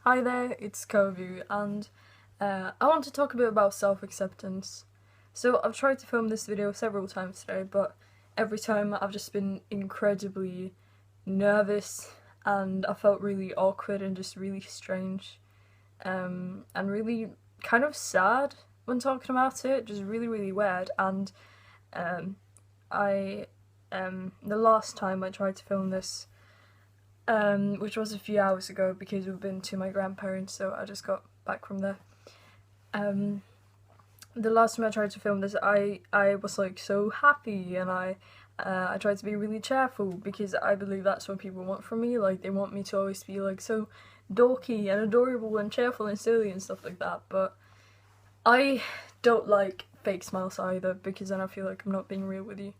Hi there, it's Kovu, and I want to talk a bit about self-acceptance. So I've tried to film this video several times today, but every time I've just been incredibly nervous, and I felt really awkward and just really strange, and really kind of sad when talking about it, just really weird. And the last time I tried to film this, which was a few hours ago because we've been to my grandparents, so I just got back from there. The last time I tried to film this, I was like so happy, and I tried to be really cheerful because I believe that's what people want from me. Like, they want me to always be like so dorky and adorable and cheerful and silly and stuff like that. But I don't like fake smiles either, because then I feel like I'm not being real with you.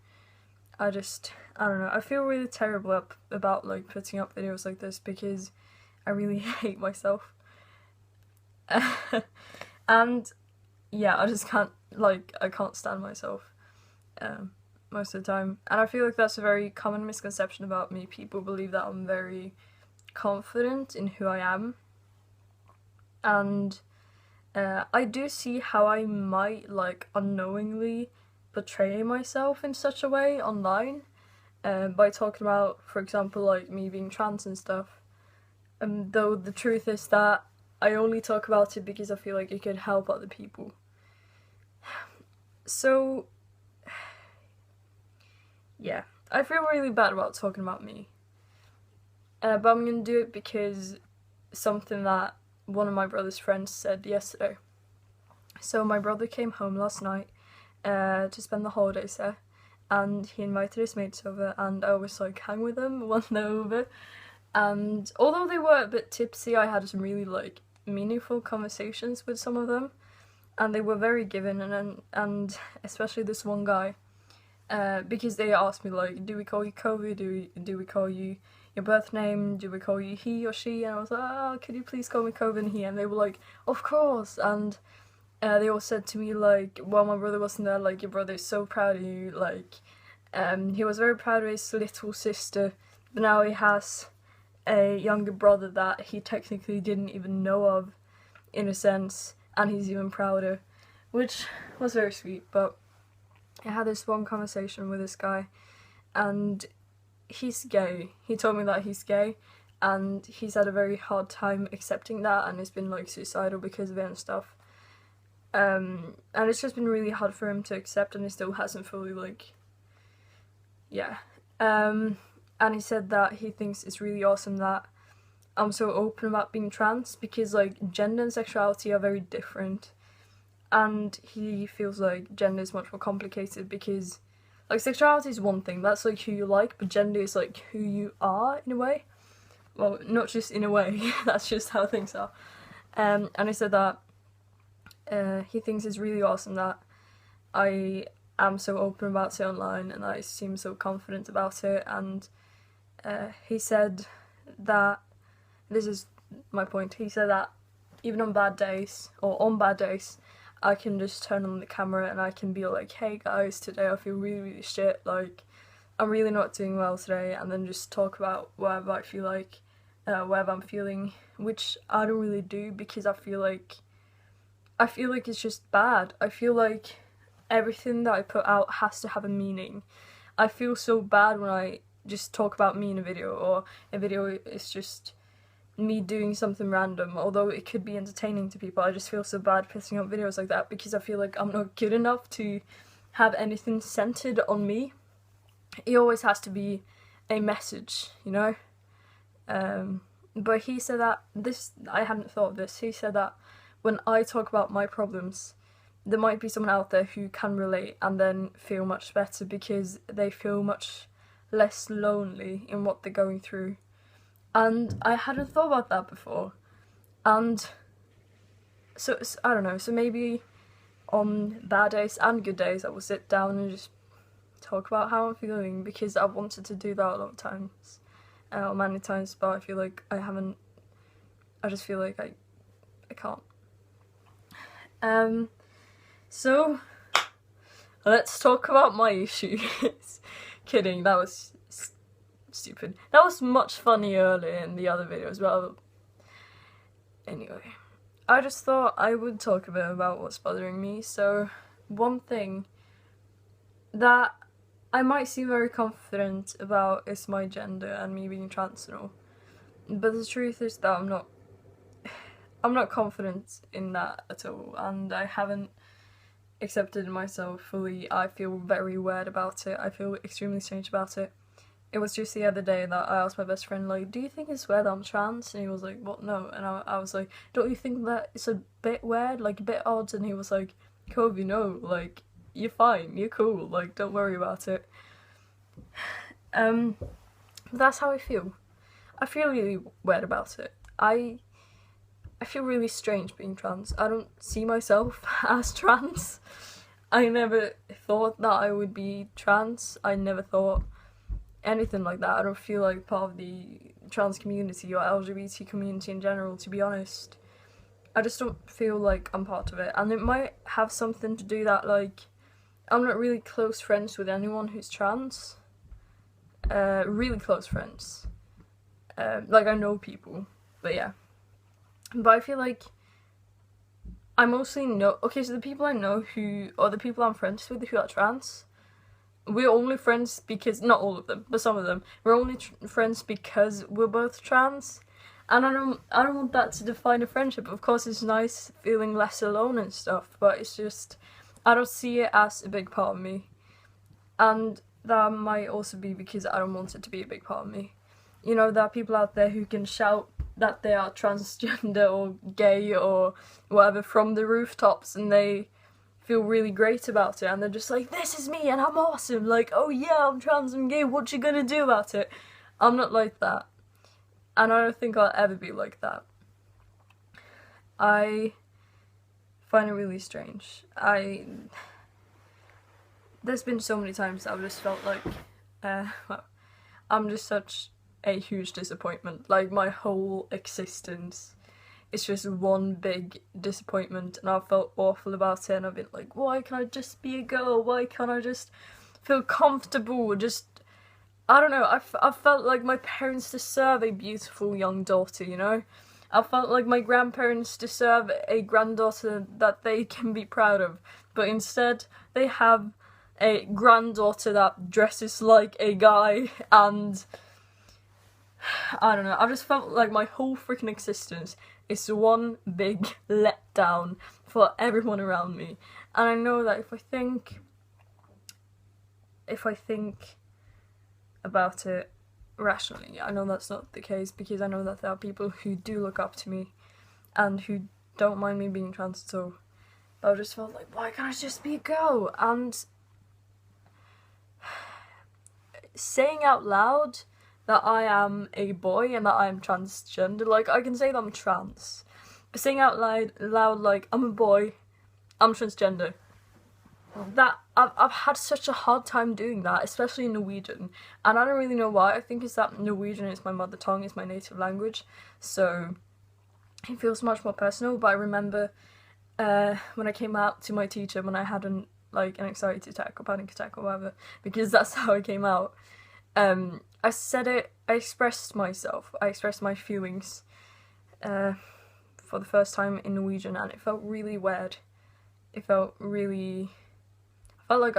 I don't know, I feel really terrible about like putting up videos like this because I really hate myself. And yeah, I just can't, like, I can't stand myself most of the time. And I feel like that's a very common misconception about me. People believe that I'm very confident in who I am. And I do see how I might, like, unknowingly portray myself in such a way online, by talking about, for example, like me being trans and stuff. Though the truth is that I only talk about it because I feel like it could help other people. So yeah, I feel really bad about talking about me, but I'm gonna do it because something that one of my brother's friends said yesterday. So my brother came home last night to spend the holidays there, and he invited his mates over, and I was like hang with them when they were over. And although they were a bit tipsy, I had some really like meaningful conversations with some of them, and they were very given, and especially this one guy, because they asked me like, do we call you Kovu, do we call you your birth name, do we call you he or she, and I was like, oh, could you please call me Kovu and he, and they were like, of course. And they all said to me like, while my brother wasn't there, like, your brother is so proud of you, like, he was very proud of his little sister, but now he has a younger brother that he technically didn't even know of, in a sense, and he's even prouder, which was very sweet. But I had this one conversation with this guy, and he's gay. He told me that he's gay, and he's had a very hard time accepting that, and he's been like suicidal because of it and stuff. And it's just been really hard for him to accept, and he still hasn't fully, like, yeah. And he said that he thinks it's really awesome that I'm so open about being trans, because like gender and sexuality are very different, and he feels like gender is much more complicated because like sexuality is one thing, that's like who you like, but gender is like who you are in a way. Well, not just in a way, that's just how things are. And he said that he thinks it's really awesome that I am so open about it online and I seem so confident about it. And he said that, this is my point, he said that even on bad days, I can just turn on the camera and I can be like, hey guys, today I feel really shit, like I'm really not doing well today, and then just talk about whatever I feel like, whatever I'm feeling, which I don't really do because I feel like it's just bad. I feel like everything that I put out has to have a meaning. I feel so bad when I just talk about me in a video, or a video is just me doing something random, although it could be entertaining to people. I just feel so bad putting up videos like that because I feel like I'm not good enough to have anything centered on me. It always has to be a message, you know? But he said that, I hadn't thought of this, he said that when I talk about my problems, there might be someone out there who can relate and then feel much better because they feel much less lonely in what they're going through. And I hadn't thought about that before. And so I don't know, so maybe on bad days and good days I will sit down and just talk about how I'm feeling, because I've wanted to do that a lot of times, or many times, but I feel like I haven't. I just feel like I can't. So let's talk about my issues. Kidding, that was stupid. That was much funnier earlier in the other video as well. Anyway, I just thought I would talk a bit about what's bothering me. So, one thing that I might seem very confident about is my gender and me being trans and all. But the truth is that I'm not confident in that at all, and I haven't accepted myself fully. I feel very weird about it. I feel extremely strange about it. It was just the other day that I asked my best friend, like, do you think it's weird that I'm trans? And he was like, what, no? And I was like, don't you think that it's a bit weird, like a bit odd? And he was like, Kovu, no, like, you're fine, you're cool, like, don't worry about it. That's how I feel. I feel really weird about it. I feel really strange being trans. I don't see myself as trans. I never thought that I would be trans. I never thought anything like that. I don't feel like part of the trans community or LGBT community in general, to be honest. I just don't feel like I'm part of it. And it might have something to do that, like, I'm not really close friends with anyone who's trans. Really close friends. Like, I know people, but yeah. But I feel like I mostly know... Okay, so the people I know or the people I'm friends with who are trans, we're only friends because... Not all of them, but some of them. We're only friends because we're both trans. And I don't want that to define a friendship. Of course, it's nice feeling less alone and stuff, but it's just... I don't see it as a big part of me. And that might also be because I don't want it to be a big part of me. You know, there are people out there who can shout that they are transgender or gay or whatever from the rooftops, and they feel really great about it, and they're just like, this is me and I'm awesome, like, oh yeah, I'm trans and gay, what you gonna do about it? I'm not like that, and I don't think I'll ever be like that. I find it really strange. There's been so many times that I've just felt like, well, I'm just such a huge disappointment. Like, my whole existence is just one big disappointment, and I've felt awful about it, and I've been like, why can't I just be a girl? Why can't I just feel comfortable? Just, I don't know, I've felt like my parents deserve a beautiful young daughter, you know? I felt like my grandparents deserve a granddaughter that they can be proud of, but instead they have a granddaughter that dresses like a guy, and I don't know, I just felt like my whole freaking existence is one big letdown for everyone around me. And I know that if I think about it rationally, I know that's not the case, because I know that there are people who do look up to me and who don't mind me being trans at all. But I just felt like, why can't I just be a girl? And saying out loud that I am a boy and that I am transgender, like, I can say that I'm trans, but saying out loud like, I'm a boy, I'm transgender, that I've had such a hard time doing that, especially in Norwegian, and I don't really know why. I think it's that Norwegian is my mother tongue, it's my native language, so it feels much more personal. But I remember when I came out to my teacher when I had an anxiety attack or panic attack or whatever, because that's how I came out. I said it, I expressed myself, I expressed my feelings for the first time in Norwegian, and it felt really weird. It felt like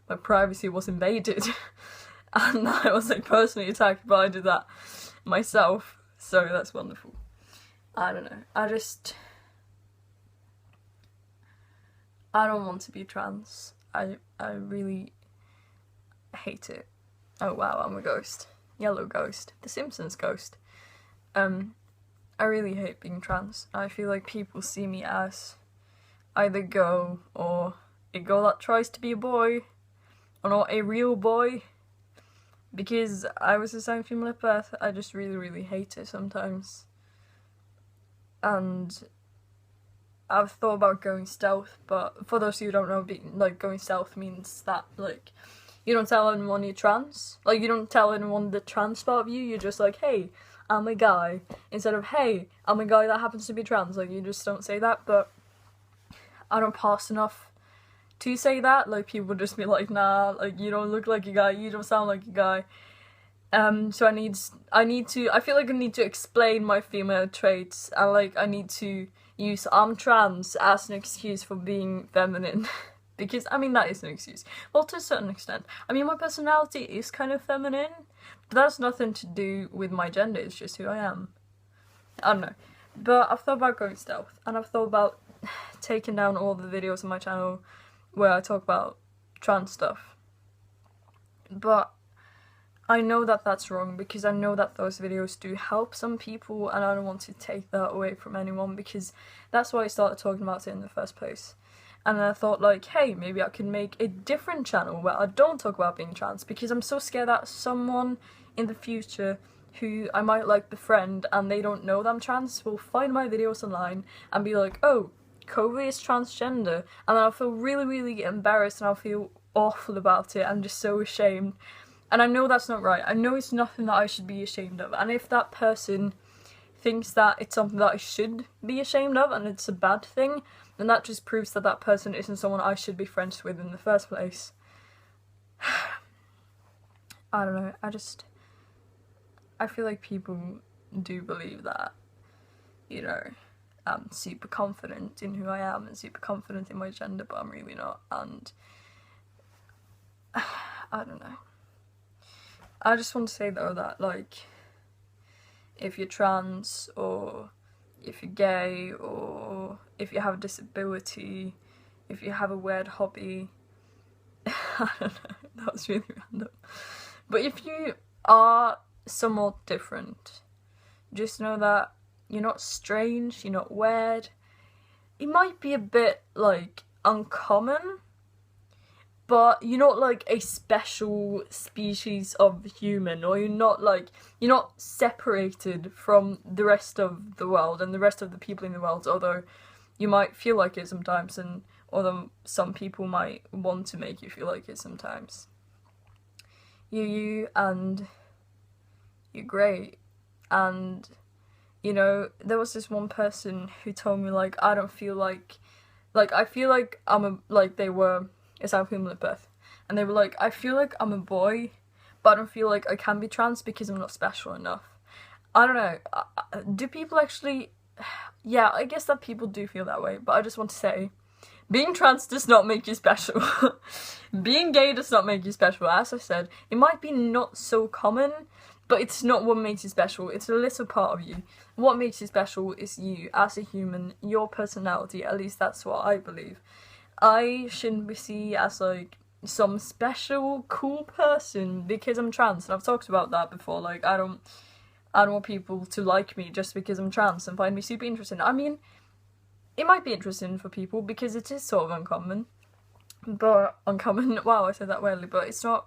my privacy was invaded, and I was like personally attacked, but I did that myself, so that's wonderful. I don't know, I don't want to be trans. I really hate it. Oh wow, I'm a ghost. Yellow ghost. The Simpsons ghost. I really hate being trans. I feel like people see me as either girl or a girl that tries to be a boy, or not a real boy. Because I was assigned female at birth, I just really, really hate it sometimes. And I've thought about going stealth, but for those of you who don't know, going stealth means that, like, you don't tell anyone you're trans. Like, you don't tell anyone the trans part of you, you're just like, hey, I'm a guy. Instead of, hey, I'm a guy that happens to be trans. Like, you just don't say that, but I don't pass enough to say that. Like, people would just be like, nah, like, you don't look like a guy, you don't sound like a guy. So I feel like I need to explain my female traits, and like I need to use I'm trans as an excuse for being feminine. Because, I mean, that is an excuse. Well, to a certain extent. I mean, my personality is kind of feminine, but that's nothing to do with my gender, it's just who I am. I don't know. But I've thought about going stealth, and I've thought about taking down all the videos on my channel where I talk about trans stuff. But I know that that's wrong, because I know that those videos do help some people, and I don't want to take that away from anyone, because that's why I started talking about it in the first place. And I thought, like, hey, maybe I can make a different channel where I don't talk about being trans, because I'm so scared that someone in the future who I might like befriend and they don't know that I'm trans will find my videos online and be like, oh, Kovu is transgender, and then I'll feel really, really embarrassed and I'll feel awful about it. I'm just so ashamed. And I know that's not right. I know it's nothing that I should be ashamed of. And if that person thinks that it's something that I should be ashamed of and it's a bad thing, then that just proves that that person isn't someone I should be friends with in the first place. I don't know, I feel like people do believe that, you know, I'm super confident in who I am and super confident in my gender, but I'm really not, and I don't know. I just want to say though that, like, if you're trans, or if you're gay, or if you have a disability, if you have a weird hobby, I don't know, that was really random. But if you are somewhat different, just know that you're not strange, you're not weird. It might be a bit, like, uncommon, but you're not like a special species of human, or you're not separated from the rest of the world and the rest of the people in the world, although you might feel like it sometimes, and although some people might want to make you feel like it sometimes. You're you, and you're great. And, you know, there was this one person who told me, like, I don't feel like I feel like they were a South Female at birth, and they were like, I feel like I'm a boy, but I don't feel like I can be trans because I'm not special enough. I don't know, do people actually, yeah, I guess that people do feel that way, but I just want to say, being trans does not make you special. Being gay does not make you special. As I said, it might be not so common, but it's not what makes you special. It's a little part of you. What makes you special is you as a human, your personality. At least that's what I believe. I shouldn't be seen as like some special cool person because I'm trans, and I've talked about that before. Like, I don't want people to like me just because I'm trans and find me super interesting. I mean, it might be interesting for people because it is sort of uncommon. Wow, I said that weirdly, but it's not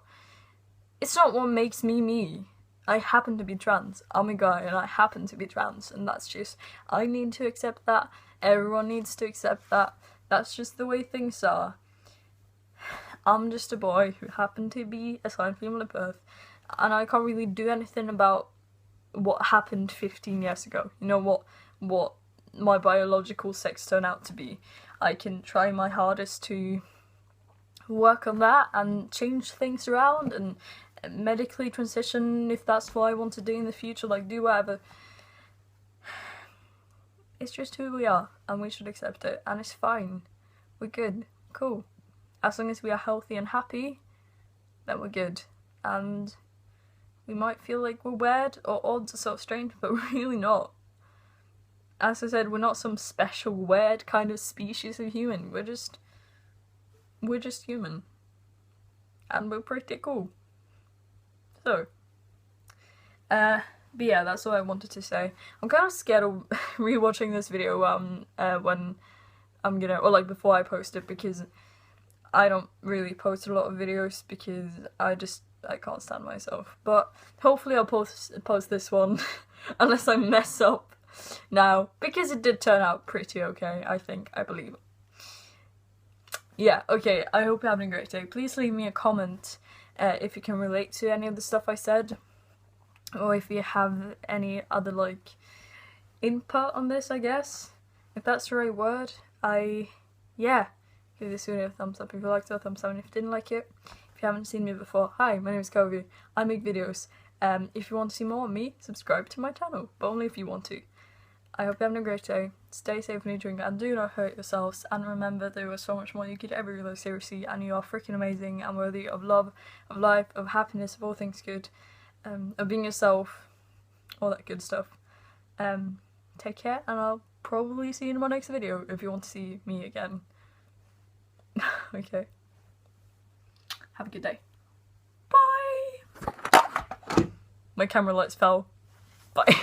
what makes me me. I happen to be trans. I'm a guy and I happen to be trans, and that's just, I need to accept that. Everyone needs to accept that. That's just the way things are. I'm just a boy who happened to be assigned female at birth, and I can't really do anything about what happened 15 years ago. You know, what my biological sex turned out to be. I can try my hardest to work on that and change things around and medically transition if that's what I want to do in the future, like do whatever. It's just who we are, and we should accept it, and it's fine. We're good. Cool. As long as we are healthy and happy, then we're good. And we might feel like we're weird or odd or sort of strange, but we're really not. As I said, we're not some special weird kind of species of human. We're just human. And we're pretty cool. So, but yeah, that's all I wanted to say. I'm kind of scared of rewatching this video when I'm gonna, or like before I post it, because I don't really post a lot of videos because I can't stand myself. But hopefully I'll post this one, unless I mess up now, because it did turn out pretty okay, I believe. Yeah, okay, I hope you're having a great day. Please leave me a comment if you can relate to any of the stuff I said, or if you have any other, like, input on this, I guess, if that's the right word. Yeah, give this video a thumbs up if you liked it, a thumbs down if you didn't like it. If you haven't seen me before, hi, my name is Kovu. I make videos If you want to see more of me, subscribe to my channel, but only if you want to. I hope you're having a great day. Stay safe when you drink and do not hurt yourselves. And remember, there was so much more you could ever realize seriously, and you are freaking amazing and worthy of love, of life, of happiness, of all things good, of being yourself, all that good stuff. Take care, and I'll probably see you in my next video if you want to see me again. Okay. Have a good day. Bye! My camera lights fell. Bye.